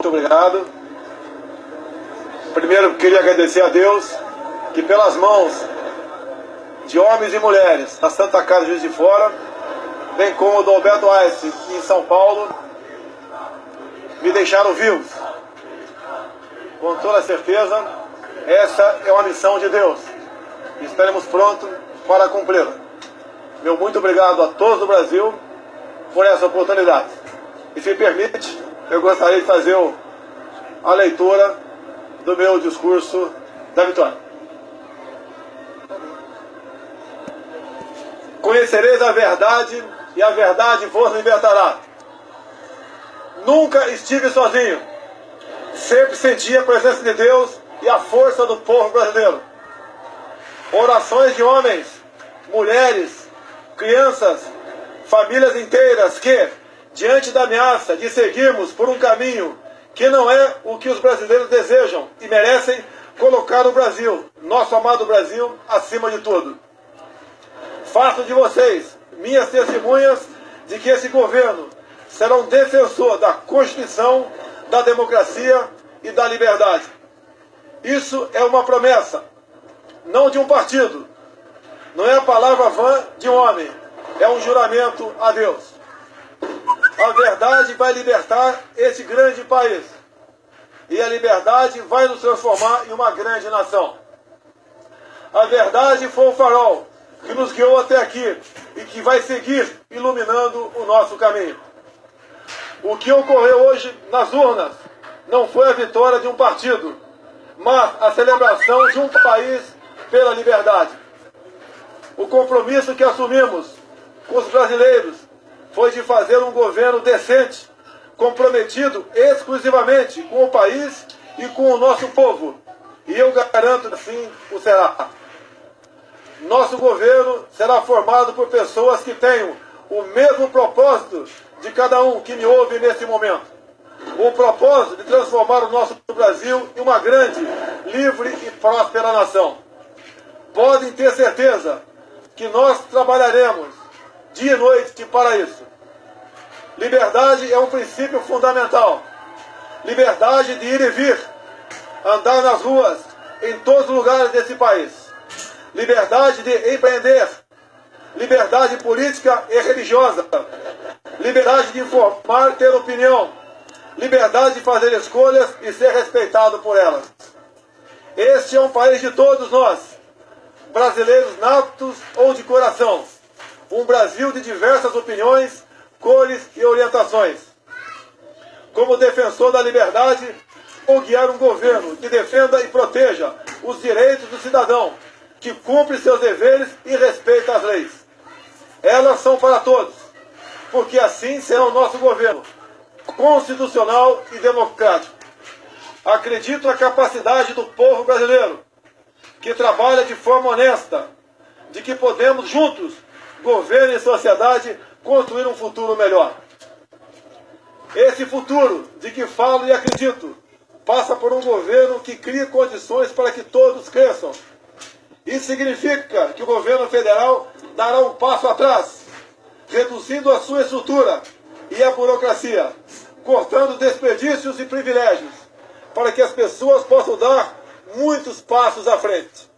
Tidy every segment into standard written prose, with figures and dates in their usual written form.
Muito obrigado. Primeiro, queria agradecer a Deus que pelas mãos de homens e mulheres da Santa Casa de Juiz de Fora, bem como do Alberto Einstein em São Paulo, me deixaram vivos. Com toda certeza, essa é uma missão de Deus. Estaremos prontos para cumpri-la. Meu muito obrigado a todos do Brasil por essa oportunidade. E se permite, eu gostaria de fazer a leitura do meu discurso da vitória. Conhecereis a verdade e a verdade vos libertará. Nunca estive sozinho. Sempre senti a presença de Deus e a força do povo brasileiro. Orações de homens, mulheres, crianças, famílias inteiras que, diante da ameaça de seguirmos por um caminho que não é o que os brasileiros desejam e merecem, colocar o Brasil, nosso amado Brasil, acima de tudo. Faço de vocês minhas testemunhas de que esse governo será um defensor da Constituição, da democracia e da liberdade. Isso é uma promessa, não de um partido. Não é a palavra vã de um homem, é um juramento a Deus. A verdade vai libertar esse grande país. E a liberdade vai nos transformar em uma grande nação. A verdade foi o farol que nos guiou até aqui e que vai seguir iluminando o nosso caminho. O que ocorreu hoje nas urnas não foi a vitória de um partido, mas a celebração de um país pela liberdade. O compromisso que assumimos com os brasileiros foi de fazer um governo decente, comprometido exclusivamente com o país e com o nosso povo. E eu garanto que assim o será. Nosso governo será formado por pessoas que tenham o mesmo propósito de cada um que me ouve nesse momento. O propósito de transformar o nosso Brasil em uma grande, livre e próspera nação. Podem ter certeza que nós trabalharemos dia e noite para isso. Liberdade é um princípio fundamental. Liberdade de ir e vir, andar nas ruas, em todos os lugares desse país. Liberdade de empreender, liberdade política e religiosa, liberdade de informar e ter opinião, liberdade de fazer escolhas e ser respeitado por elas. Este é um país de todos nós, brasileiros natos ou de coração, um Brasil de diversas opiniões, cores e orientações. Como defensor da liberdade, vou guiar um governo que defenda e proteja os direitos do cidadão, que cumpre seus deveres e respeita as leis. Elas são para todos, porque assim será o nosso governo, constitucional e democrático. Acredito na capacidade do povo brasileiro, que trabalha de forma honesta, de que podemos juntos, governo e sociedade, construir um futuro melhor. Esse futuro, de que falo e acredito, passa por um governo que crie condições para que todos cresçam. Isso significa que o governo federal dará um passo atrás, reduzindo a sua estrutura e a burocracia, cortando desperdícios e privilégios, para que as pessoas possam dar muitos passos à frente.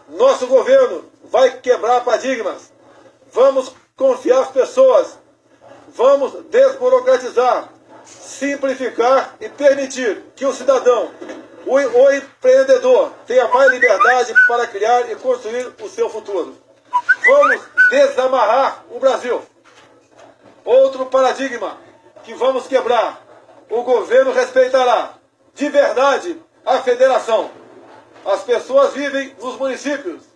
Nosso governo vai quebrar paradigmas. Vamos confiar as pessoas. Vamos desburocratizar, simplificar e permitir que o cidadão, o empreendedor, tenha mais liberdade para criar e construir o seu futuro. Vamos desamarrar o Brasil. Outro paradigma que vamos quebrar. O governo respeitará de verdade a federação. As pessoas vivem nos municípios.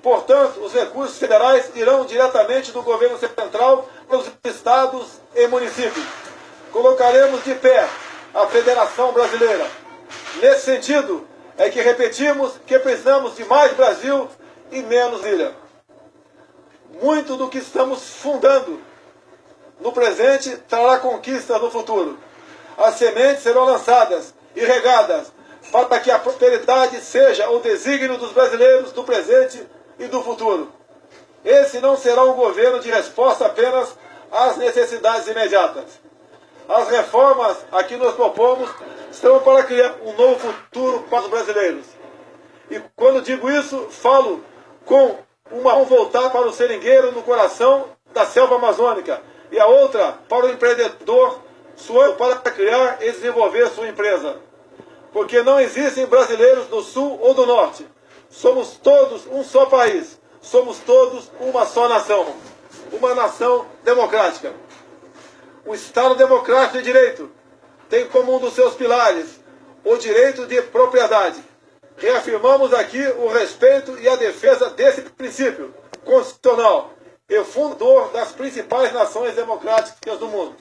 Portanto, os recursos federais irão diretamente do governo central para os estados e municípios. Colocaremos de pé a Federação Brasileira. Nesse sentido, é que repetimos que precisamos de mais Brasil e menos ilha. Muito do que estamos fundando no presente trará conquistas no futuro. As sementes serão lançadas e regadas para que a prosperidade seja o desígnio dos brasileiros do presente e do futuro. Esse não será um governo de resposta apenas às necessidades imediatas, As reformas a que nos propomos são para criar um novo futuro para os brasileiros. E quando digo isso, falo com uma mão voltada para o seringueiro no coração da selva amazônica e a outra para o empreendedor suando para criar e desenvolver sua empresa. Porque não existem brasileiros do sul ou do norte. Somos todos um só país. Somos todos uma só nação. Uma nação democrática. O Estado Democrático de Direito tem como um dos seus pilares o direito de propriedade. Reafirmamos aqui o respeito e a defesa desse princípio constitucional e fundador das principais nações democráticas do mundo.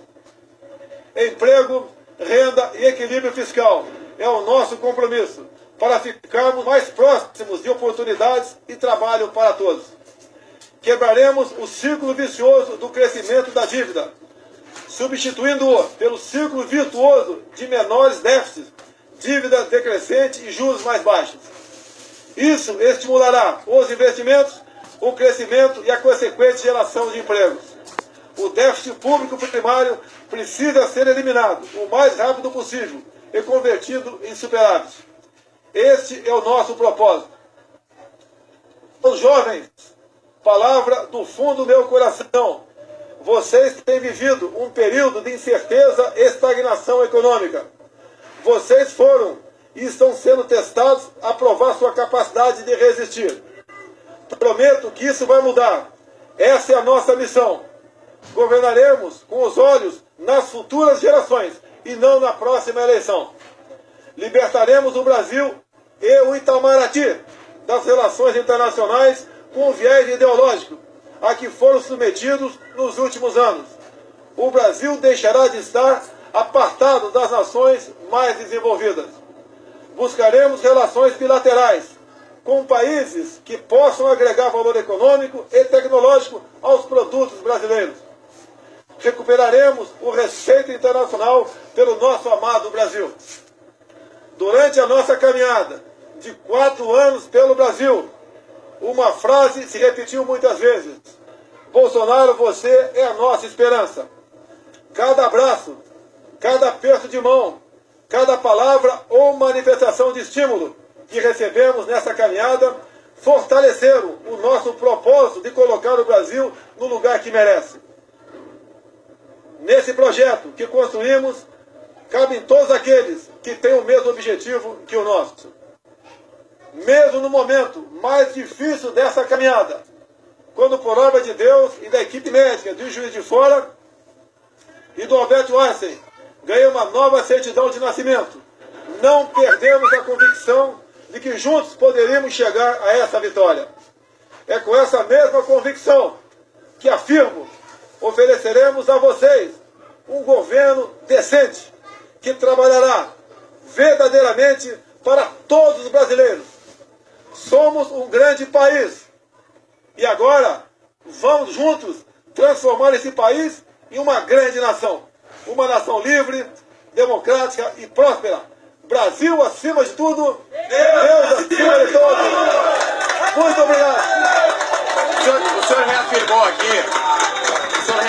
Emprego, renda e equilíbrio fiscal é o nosso compromisso para ficarmos mais próximos de oportunidades e trabalho para todos. Quebraremos o círculo vicioso do crescimento da dívida, substituindo-o pelo círculo virtuoso de menores déficits, dívida decrescente e juros mais baixos. Isso estimulará os investimentos, o crescimento e a consequente geração de empregos. O déficit público primário precisa ser eliminado o mais rápido possível e convertido em superávit. Este é o nosso propósito. Os jovens, palavra do fundo do meu coração, vocês têm vivido um período de incerteza e estagnação econômica. Vocês foram e estão sendo testados a provar sua capacidade de resistir. Prometo que isso vai mudar. Essa é a nossa missão. Governaremos com os olhos nas futuras gerações e não na próxima eleição. Libertaremos o Brasil e o Itamaraty das relações internacionais com o viés ideológico a que foram submetidos nos últimos anos. O Brasil deixará de estar apartado das nações mais desenvolvidas. Buscaremos relações bilaterais com países que possam agregar valor econômico e tecnológico aos produtos brasileiros. Recuperaremos o respeito internacional pelo nosso amado Brasil. Durante a nossa caminhada de 4 anos pelo Brasil, uma frase se repetiu muitas vezes: Bolsonaro, você é a nossa esperança. Cada abraço, cada aperto de mão, cada palavra ou manifestação de estímulo que recebemos nessa caminhada fortaleceram o nosso propósito de colocar o Brasil no lugar que merece. Nesse projeto que construímos, cabem todos aqueles que têm o mesmo objetivo que o nosso. Mesmo no momento mais difícil dessa caminhada, quando por obra de Deus e da equipe médica do Juiz de Fora e do Alberto Einstein ganhei uma nova certidão de nascimento, não perdemos a convicção de que juntos poderíamos chegar a essa vitória. É com essa mesma convicção que afirmo, ofereceremos a vocês um governo decente, que trabalhará verdadeiramente para todos os brasileiros. Somos um grande país e agora vamos juntos transformar esse país em uma grande nação. Uma nação livre, democrática e próspera. Brasil acima de tudo, Deus acima de todos. Muito obrigado. O senhor reafirmou aqui